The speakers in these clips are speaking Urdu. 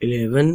11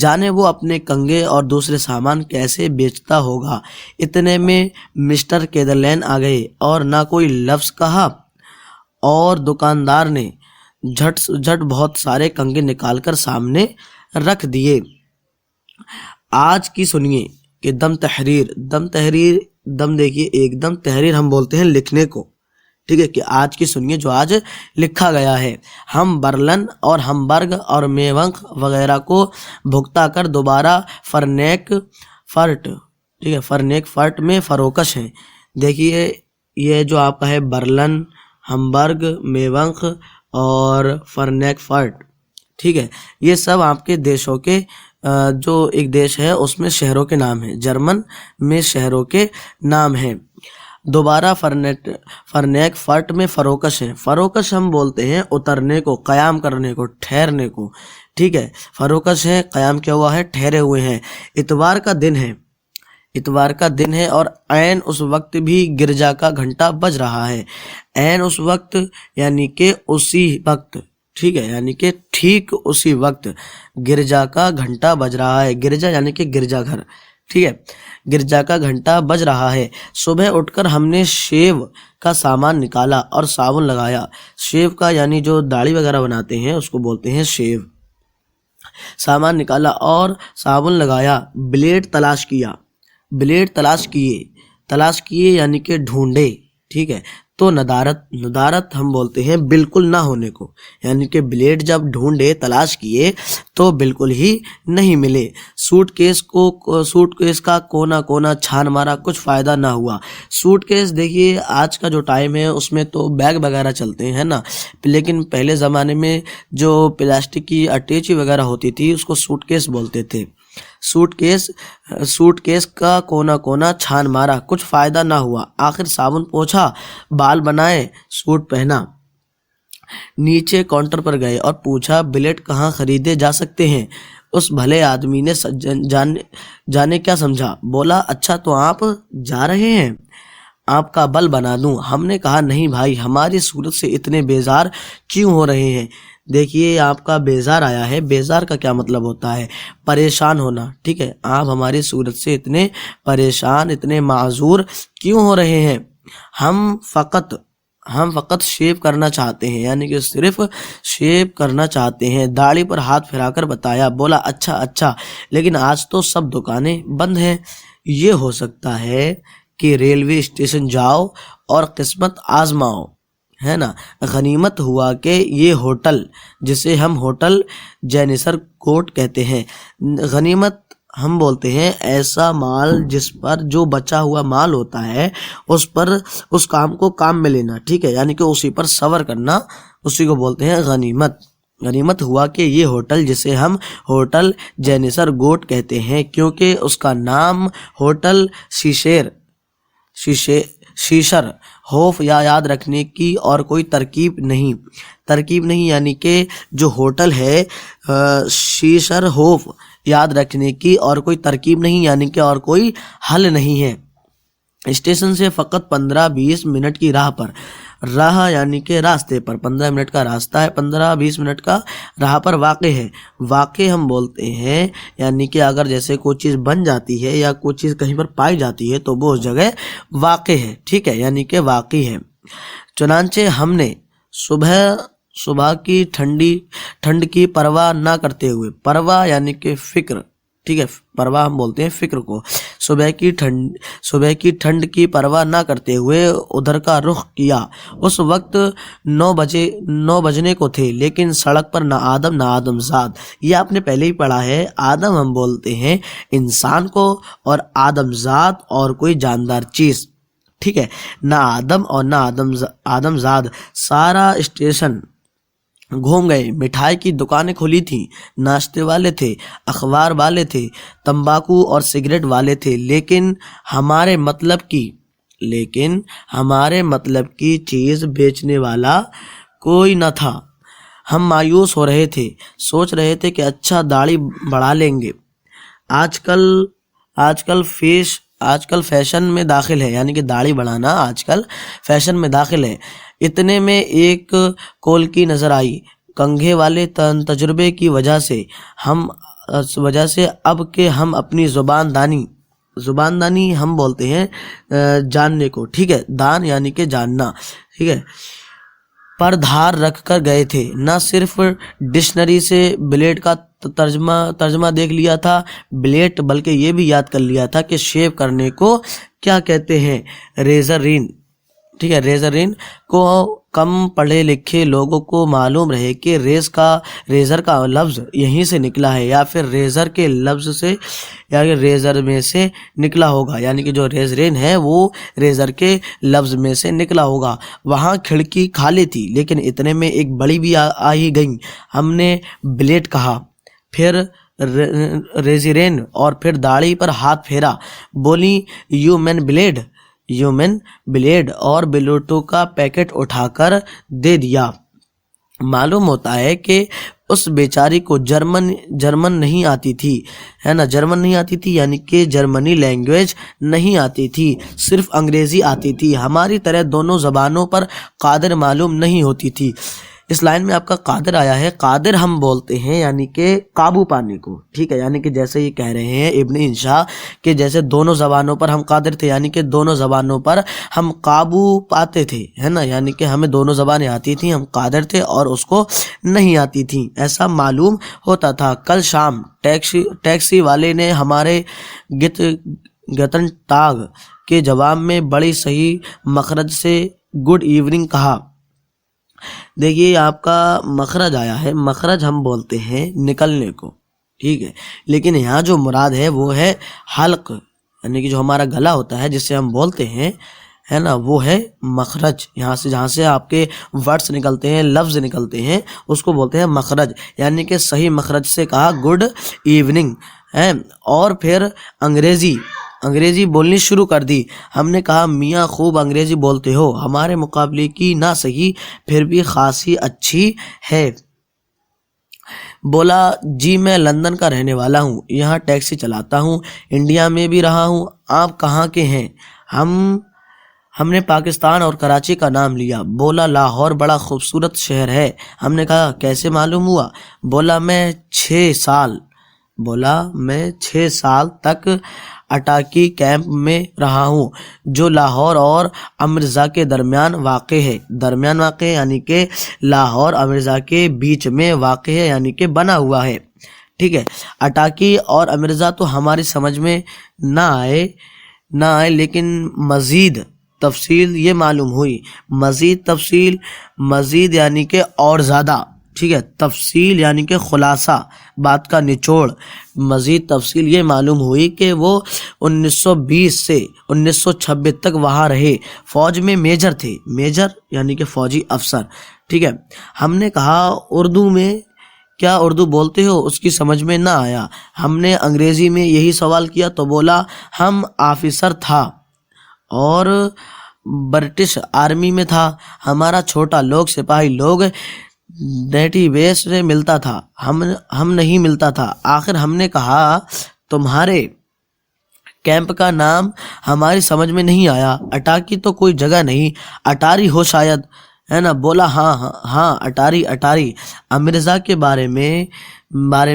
جانے وہ اپنے کنگھے اور دوسرے سامان کیسے بیچتا ہوگا۔ اتنے میں مسٹر کیدرلین آ گئے اور نہ کوئی لفظ کہا، اور دکاندار نے جھٹ بہت سارے کنگھے نکال کر سامنے رکھ دیے۔ آج کی سنیے کہ دم دیکھیے، ایک دم تحریر ہم بولتے ہیں لکھنے کو، ٹھیک ہے، کہ آج کی سنیے جو آج لکھا گیا ہے۔ ہم برلن اور ہمبرگ اور میونخ وغیرہ کو بھگتا کر دوبارہ فرینکفرٹ میں فروکش ہیں۔ دیکھیے یہ جو آپ کا ہے برلن، ہمبرگ، میونخ اور فرینکفرٹ، ٹھیک ہے، یہ سب آپ کے دیشوں کے جو ایک دیش ہے اس میں شہروں کے نام ہیں، جرمن میں شہروں کے نام ہیں۔ دوبارہ فرینکفرٹ میں فروکش ہیں۔ فروکش ہم بولتے ہیں اترنے کو، قیام کرنے کو، ٹھہرنے کو، ٹھیک ہے، فروکش ہے، قیام کیا ہوا ہے، ٹھہرے ہوئے ہیں۔ اتوار کا دن ہے اور عین اس وقت بھی گرجا کا گھنٹہ بج رہا ہے۔ عین اس وقت یعنی کہ اسی وقت، ٹھیک ہے، یعنی کہ ٹھیک اسی وقت گرجا کا گھنٹہ بج رہا ہے۔ گرجا یعنی کہ گرجا گھر، ٹھیک ہے، گرجا کا گھنٹہ بج رہا ہے۔ صبح اٹھ کر ہم نے شیو کا سامان نکالا اور صابن لگایا۔ شیو کا یعنی جو داڑھی وغیرہ بناتے ہیں اس کو بولتے ہیں شیو۔ سامان نکالا اور صابن لگایا۔ بلیڈ تلاش کیے یعنی کہ ڈھونڈے، ٹھیک ہے، تو ندارت ہم بولتے ہیں بالکل نہ ہونے کو، یعنی کہ بلیڈ جب ڈھونڈے، تلاش کیے تو بالکل ہی نہیں ملے۔ سوٹ کیس کا کونا چھان مارا، کچھ فائدہ نہ ہوا۔ سوٹ کیس دیکھیے آج کا جو ٹائم ہے اس میں تو بیگ وغیرہ چلتے ہیں نا، لیکن پہلے زمانے میں جو پلاسٹک کی اٹیچی وغیرہ ہوتی تھی اس کو سوٹ کیس بولتے تھے۔ سوٹ کیس کا کونا چھان مارا، کچھ فائدہ نہ ہوا۔ آخر صابن پوچھا، بال بنائے، سوٹ پہنا۔ نیچے کاؤنٹر پر گئے اور پوچھا بلیٹ کہاں خریدے جا سکتے ہیں۔ اس بھلے آدمی نے جانے کیا سمجھا، بولا اچھا تو آپ جا رہے ہیں، آپ کا بل بنا دوں۔ ہم نے کہا نہیں بھائی، ہماری صورت سے اتنے بیزار کیوں ہو رہے ہیں۔ دیکھیے آپ کا بیزار آیا ہے، بیزار کا کیا مطلب ہوتا ہے، پریشان ہونا، ٹھیک ہے، آپ ہماری صورت سے اتنے پریشان، اتنے معذور کیوں ہو رہے ہیں۔ ہم فقط شیو کرنا چاہتے ہیں، یعنی کہ صرف شیو کرنا چاہتے ہیں۔ داڑھی پر ہاتھ پھرا کر بتایا، بولا اچھا، لیکن آج تو سب دکانیں بند ہیں۔ یہ ہو سکتا ہے کہ ریلوے اسٹیشن جاؤ اور قسمت آزماؤ، ہے نا۔ غنیمت ہوا کہ یہ ہوٹل، جسے ہم ہوٹل جینیسر کوٹ کہتے ہیں، غنیمت ہم بولتے ہیں ایسا مال جس پر جو بچا ہوا مال ہوتا ہے اس کام کو کام میں لینا، ٹھیک ہے، یعنی کہ اسی پر صبر کرنا، اسی کو بولتے ہیں غنیمت۔ غنیمت ہوا کہ یہ ہوٹل، جسے ہم ہوٹل جینیسر گوٹ کہتے ہیں، کیونکہ اس کا نام ہوٹل شیشر ہوف یا یاد رکھنے کی اور کوئی ترکیب نہیں، یعنی کہ جو ہوٹل ہے شیشر ہوف یاد رکھنے کی اور کوئی ترکیب نہیں، یعنی کہ اور کوئی حل نہیں ہے۔ اسٹیشن سے فقط 15-20 منٹ کی راہ یعنی کہ راستے پر، 15 منٹ کا راستہ ہے، 15-20 منٹ کا راہ پر واقع ہے۔ واقع ہم بولتے ہیں یعنی کہ اگر جیسے کوئی چیز بن جاتی ہے یا کوئی چیز کہیں پر پائی جاتی ہے تو وہ اس جگہ واقع ہے، ٹھیک ہے، یعنی کہ واقعی ہے۔ چنانچہ ہم نے صبح کی ٹھنڈ کی پرواہ نہ کرتے ہوئے، پرواہ یعنی کہ فکر، ٹھیک ہے، پرواہ ہم بولتے ہیں فکر کو، صبح کی ٹھنڈ کی پرواہ نہ کرتے ہوئے ادھر کا رخ کیا۔ اس وقت 9 بجنے کو تھے، لیکن سڑک پر نہ آدم زاد۔ یہ آپ نے پہلے ہی پڑھا ہے، آدم ہم بولتے ہیں انسان کو اور آدم زاد اور کوئی جاندار چیز، ٹھیک ہے، نہ آدم اور نہ آدم زاد۔ سارا اسٹیشن گھوم گئے، مٹھائی کی دکانیں کھلی تھیں، ناشتے والے تھے، اخبار والے تھے، تمباکو اور سگریٹ والے تھے، لیکن ہمارے مطلب کی چیز بیچنے والا کوئی نہ تھا۔ ہم مایوس ہو رہے تھے، سوچ رہے تھے کہ اچھا داڑھی بڑھا لیں گے، آج کل فیشن میں داخل ہے، یعنی کہ داڑھی بڑھانا آج کل فیشن میں داخل ہے۔ اتنے میں ایک کولکی نظر آئی۔ کنگھے والے تجربے کی وجہ سے ہم وجہ سے اب کہ ہم اپنی زبان دانی ہم بولتے ہیں جاننے کو، ٹھیک ہے، دان یعنی کہ جاننا، ٹھیک ہے، پر دھار رکھ کر گئے تھے۔ نہ صرف ڈکشنری سے بلیڈ کا ترجمہ دیکھ لیا تھا بلیڈ، بلکہ یہ بھی یاد کر لیا تھا کہ شیو کرنے کو کیا کہتے ہیں، ریزرین، ٹھیک ہے، ریزرین کو کم پڑھے لکھے لوگوں کو معلوم رہے کہ ریزر کا لفظ یہیں سے نکلا ہے، یا پھر ریزر کے لفظ سے یا ریزر میں سے نکلا ہوگا، یعنی کہ جو ریزرین ہے وہ ریزر کے لفظ میں سے نکلا ہوگا۔ وہاں کھڑکی خالی تھی، لیکن اتنے میں ایک بڑی بھی آئی گئی۔ ہم نے بلیڈ کہا، پھر ریزرین، اور پھر داڑھی پر ہاتھ پھیرا۔ بولی یو مین بلیڈ، اور بلوٹو کا پیکٹ اٹھا کر دے دیا۔ معلوم ہوتا ہے کہ اس بیچاری کو جرمن نہیں آتی تھی، ہے نا، جرمن نہیں آتی تھی یعنی کہ جرمنی لینگویج نہیں آتی تھی، صرف انگریزی آتی تھی۔ ہماری طرح دونوں زبانوں پر قادر معلوم نہیں ہوتی تھی۔ اس لائن میں آپ کا قادر آیا ہے، قادر ہم بولتے ہیں یعنی کہ قابو پانے کو، ٹھیک ہے، یعنی کہ جیسے یہ کہہ رہے ہیں ابن انشا کہ جیسے دونوں زبانوں پر ہم قادر تھے، یعنی کہ دونوں زبانوں پر ہم قابو پاتے تھے، ہے نا، یعنی کہ ہمیں دونوں زبانیں آتی تھیں، ہم قادر تھے اور اس کو نہیں آتی تھیں، ایسا معلوم ہوتا تھا۔ کل شام ٹیکسی والے نے ہمارے گتن ٹاگ کے جواب میں بڑی صحیح مخرج سے گڈ ایوننگ کہا۔ دیکھیے آپ کا مخرج آیا ہے، مخرج ہم بولتے ہیں نکلنے کو، ٹھیک ہے، لیکن یہاں جو مراد ہے وہ ہے حلق، یعنی کہ جو ہمارا گلا ہوتا ہے جس سے ہم بولتے ہیں، ہے نا، وہ ہے مخرج۔ یہاں سے جہاں سے آپ کے ورڈز نکلتے ہیں، لفظ نکلتے ہیں، اس کو بولتے ہیں مخرج، یعنی کہ صحیح مخرج سے کہا گڈ ایوننگ ہے۔ اور پھر انگریزی بولنی شروع کر دی۔ ہم نے کہا میاں خوب انگریزی بولتے ہو، ہمارے مقابلے کی نہ صحیح پھر بھی خاصی اچھی ہے۔ بولا جی میں لندن کا رہنے والا ہوں، یہاں ٹیکسی چلاتا ہوں، انڈیا میں بھی رہا ہوں۔ آپ کہاں کے ہیں؟ ہم نے پاکستان اور کراچی کا نام لیا۔ بولا لاہور بڑا خوبصورت شہر ہے۔ ہم نے کہا کیسے معلوم ہوا؟ بولا میں 6 سال تک اٹاکی کیمپ میں رہا ہوں، جو لاہور اور امرزا کے درمیان واقع ہے یعنی کہ لاہور امرزا کے بیچ میں واقع ہے، یعنی کہ بنا ہوا ہے، ٹھیک ہے۔ اٹاکی اور امرزا تو ہماری سمجھ میں نہ آئے لیکن مزید تفصیل یہ معلوم ہوئی، مزید یعنی کہ اور زیادہ، ٹھیک ہے، تفصیل یعنی کہ خلاصہ، بات کا نچوڑ، مزید تفصیل یہ معلوم ہوئی کہ وہ 1920 سے 1926 تک وہاں رہے، فوج میں میجر تھے، میجر یعنی کہ فوجی افسر، ٹھیک ہے۔ ہم نے کہا اردو میں کیا اردو بولتے ہو؟ اس کی سمجھ میں نہ آیا۔ ہم نے انگریزی میں یہی سوال کیا تو بولا ہم آفیسر تھا اور برٹش آرمی میں تھا، ہمارا چھوٹا لوگ سپاہی لوگ ڈیٹی بیس سے ملتا تھا، ہم نہیں ملتا تھا۔ آخر ہم نے کہا تمہارے کیمپ کا نام ہماری سمجھ میں نہیں آیا، اٹاکی تو کوئی جگہ نہیں، اٹاری ہو شاید، ہے نا؟ بولا ہاں اٹاری۔ امرزا کے بارے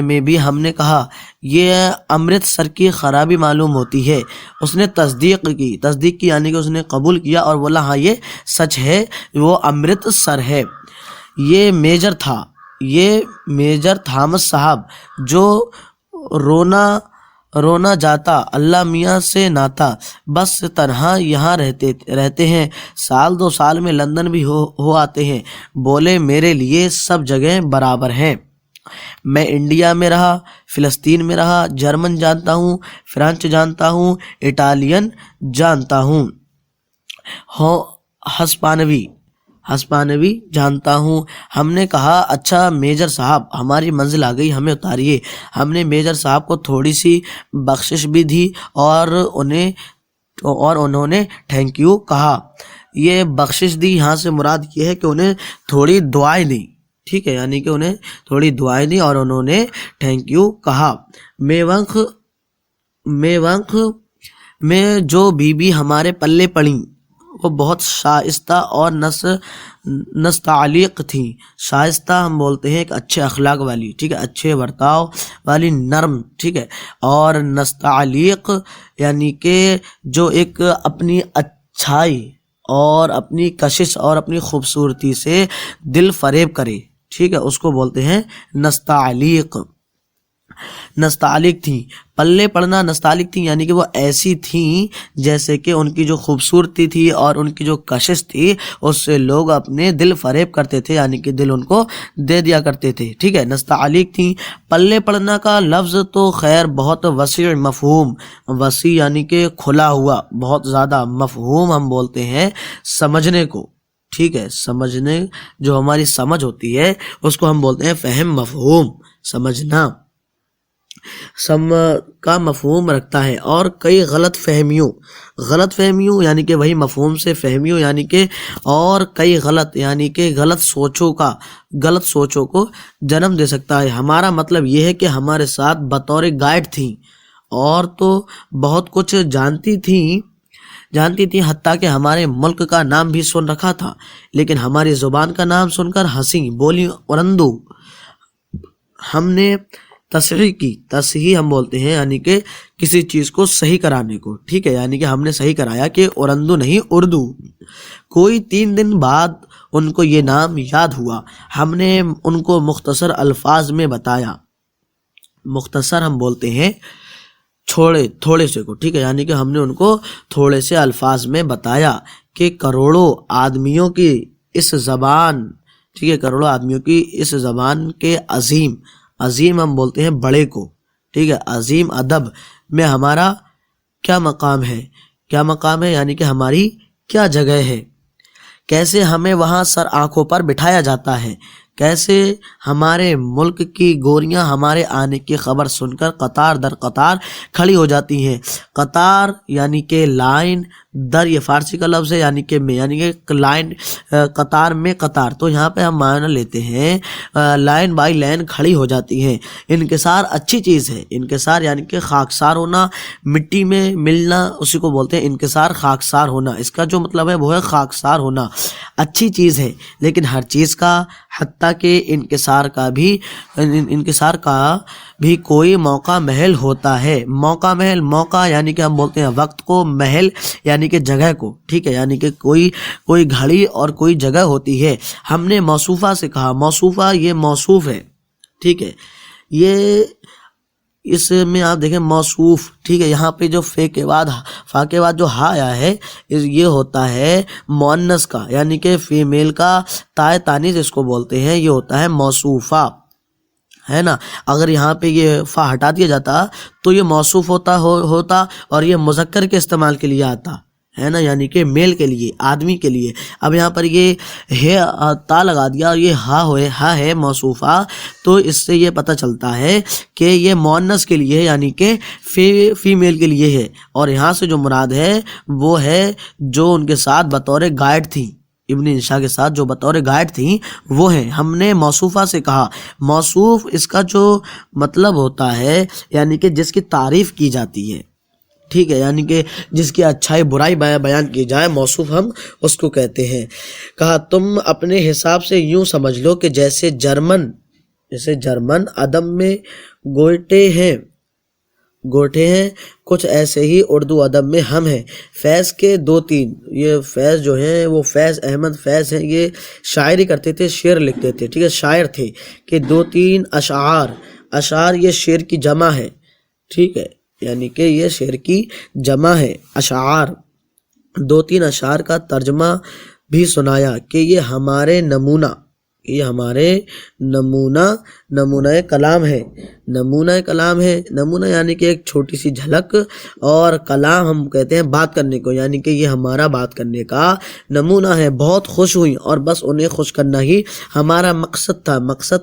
میں بھی ہم نے کہا یہ امرتسر کی خرابی معلوم ہوتی ہے۔ اس نے تصدیق کی یعنی کہ اس نے قبول کیا اور بولا ہاں یہ سچ ہے، وہ امرتسر ہے۔ یہ میجر تھامس صاحب جو رونا جاتا اللہ میاں سے ناتا، بس تنہا یہاں رہتے ہیں، 1-2 سال میں لندن بھی ہو آتے ہیں۔ بولے میرے لیے سب جگہیں برابر ہیں، میں انڈیا میں رہا، فلسطین میں رہا، جرمن جانتا ہوں، فرانچ جانتا ہوں، اٹالین جانتا ہوں، ہسپانوی جانتا ہوں۔ ہم نے کہا اچھا میجر صاحب ہماری منزل آ گئی، ہمیں اتاریے۔ ہم نے میجر صاحب کو تھوڑی سی بخشش بھی دی اور انہوں نے تھینک یو کہا۔ یہ بخشش دی یہاں سے مراد یہ ہے کہ انہیں تھوڑی دعائیں دی، ٹھیک ہے، یعنی کہ انہیں تھوڑی دعائیں دی اور انہوں نے تھینک یو کہا۔ میونخ میں جو بی بی ہمارے پلے پڑیں وہ بہت شائستہ اور نستعلیق تھیں۔ شائستہ ہم بولتے ہیں ایک اچھے اخلاق والی، ٹھیک ہے، اچھے برتاؤ والی، نرم، ٹھیک ہے، اور نستعلیق یعنی کہ جو ایک اپنی اچھائی اور اپنی کشش اور اپنی خوبصورتی سے دل فریب کرے، ٹھیک ہے، اس کو بولتے ہیں نستعلیق۔ نستعلیق تھیں، پلے پڑنا نستعلیق تھیں یعنی کہ وہ ایسی تھیں جیسے کہ ان کی جو خوبصورتی تھی اور ان کی جو کشش تھی اس سے لوگ اپنے دل فریب کرتے تھے، یعنی کہ دل ان کو دے دیا کرتے تھے، ٹھیک ہے، نستعلیق تھیں۔ پلے پڑنا کا لفظ تو خیر بہت وسیع مفہوم، وسیع یعنی کہ کھلا ہوا، بہت زیادہ، مفہوم ہم بولتے ہیں سمجھنے کو، ٹھیک ہے، سمجھنے، جو ہماری سمجھ ہوتی ہے اس کو ہم بولتے ہیں فہم، مفہوم، سمجھنا کا مفہوم رکھتا ہے، اور کئی غلط فہمیوں یعنی کہ وہی مفہوم سے فہمیوں یعنی کہ اور کئی غلط یعنی کہ غلط سوچوں کو جنم دے سکتا ہے۔ ہمارا مطلب یہ ہے کہ ہمارے ساتھ بطور گائیڈ تھیں اور تو بہت کچھ جانتی تھیں، حتیٰ کہ ہمارے ملک کا نام بھی سن رکھا تھا، لیکن ہماری زبان کا نام سن کر ہنسی، بولی اردو۔ ہم نے تصحیح ہم بولتے ہیں یعنی کہ کسی چیز کو صحیح کرانے کو، ٹھیک ہے، یعنی کہ ہم نے صحیح کرایا کہ اردو نہیں اردو۔ کوئی 3 دن بعد ان کو یہ نام یاد ہوا، ہم نے ان کو مختصر الفاظ میں بتایا، مختصر ہم بولتے ہیں تھوڑے سے کو، ٹھیک ہے، یعنی کہ ہم نے ان کو تھوڑے سے الفاظ میں بتایا کہ کروڑوں آدمیوں کی اس زبان، ٹھیک ہے، کروڑوں آدمیوں کی اس زبان کے عظیم ہم بولتے ہیں بڑے کو، ٹھیک ہے، عظیم ادب میں ہمارا کیا مقام ہے یعنی کہ ہماری کیا جگہ ہے، کیسے ہمیں وہاں سر آنکھوں پر بٹھایا جاتا ہے، کیسے ہمارے ملک کی گوریاں ہمارے آنے کی خبر سن کر قطار در قطار کھڑی ہو جاتی ہیں۔ قطار یعنی کہ لائن، در یہ فارسی کا لفظ ہے یعنی کہ لائن، قطار میں قطار، تو یہاں پہ ہم معنی لیتے ہیں لائن بائی لائن کھڑی ہو جاتی ہیں۔ انکسار اچھی چیز ہے، انکسار یعنی کہ خاکسار ہونا، مٹی میں ملنا، اسی کو بولتے ہیں انکسار، خاکسار ہونا، اس کا جو مطلب ہے وہ ہے خاکسار ہونا، اچھی چیز ہے، لیکن ہر چیز کا، حتیٰ کہ انکسار کا بھی کوئی موقع محل ہوتا ہے۔ موقع یعنی کہ ہم بولتے ہیں وقت کو، محل یعنی کہ جگہ کو، ٹھیک ہے، یعنی کہ کوئی گھڑی اور کوئی جگہ ہوتی ہے۔ ہم نے موصوفہ سے کہا، موصوفہ یہ موصوف ہے، ٹھیک ہے، یہ اس میں آپ دیکھیں موصوف، ٹھیک ہے، یہاں پہ جو فا کے بعد جو ہا آیا ہے یہ ہوتا ہے مؤنث کا، یعنی کہ فیمیل کا تائے تانیث اس کو بولتے ہیں، یہ ہوتا ہے موصوفہ، ہے نا۔ اگر یہاں پہ یہ فا ہٹا دیا جاتا تو یہ موصوف ہوتا اور یہ مذکر کے استعمال کے لیے آتا ہے نا، یعنی کہ میل کے لیے، آدمی کے لیے۔ اب یہاں پر یہ ہے تا لگا دیا اور یہ ہا ہے موصوفہ، تو اس سے یہ پتہ چلتا ہے کہ یہ مؤنث کے لیے ہے، یعنی کہ فیمیل کے لیے ہے، اور یہاں سے جو مراد ہے وہ ہے جو ان کے ساتھ بطور گائیڈ تھی، ابن انشا کے ساتھ جو بطور گائیڈ تھیں وہ ہیں۔ ہم نے موصوفہ سے کہا، موصوف اس کا جو مطلب ہوتا ہے یعنی کہ جس کی تعریف کی جاتی ہے، ٹھیک ہے، یعنی کہ جس کی اچھائی برائی بیان کی جائے، موصوف ہم اس کو کہتے ہیں۔ کہا تم اپنے حساب سے یوں سمجھ لو کہ جیسے جرمن ادب میں گوئٹے ہیں، کچھ ایسے ہی اردو ادب میں ہم ہیں۔ فیض کے 2-3، یہ فیض جو ہیں وہ فیض احمد فیض ہیں، یہ شاعری کرتے تھے، شعر لکھتے تھے، ٹھیک ہے، شاعر تھے، کہ 2-3 اشعار یہ شعر کی جمع ہے، ٹھیک ہے، یعنی کہ یہ شعر کی جمع ہے اشعار۔ 2-3 اشعار کا ترجمہ بھی سنایا کہ یہ ہمارے نمونہ کلام ہے۔ نمونہ یعنی کہ ایک چھوٹی سی جھلک، اور کلام ہم کہتے ہیں بات کرنے کو، یعنی کہ یہ ہمارا بات کرنے کا نمونہ ہے۔ بہت خوش ہوئی اور بس انہیں خوش کرنا ہی ہمارا مقصد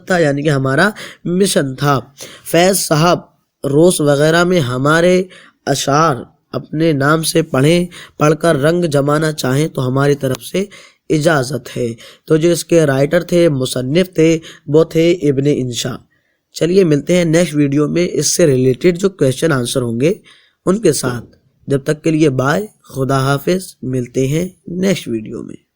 تھا یعنی کہ ہمارا مشن تھا۔ فیض صاحب روس وغیرہ میں ہمارے اشعار اپنے نام سے پڑھ کر رنگ جمانا چاہیں تو ہماری طرف سے اجازت ہے۔ تو جو اس کے رائٹر تھے، مصنف تھے، وہ تھے ابن انشا۔ چلیے ملتے ہیں نیکسٹ ویڈیو میں اس سے ریلیٹڈ جو کویشچن آنسر ہوں گے ان کے ساتھ۔ جب تک کے لیے بائے، خدا حافظ، ملتے ہیں نیکسٹ ویڈیو میں۔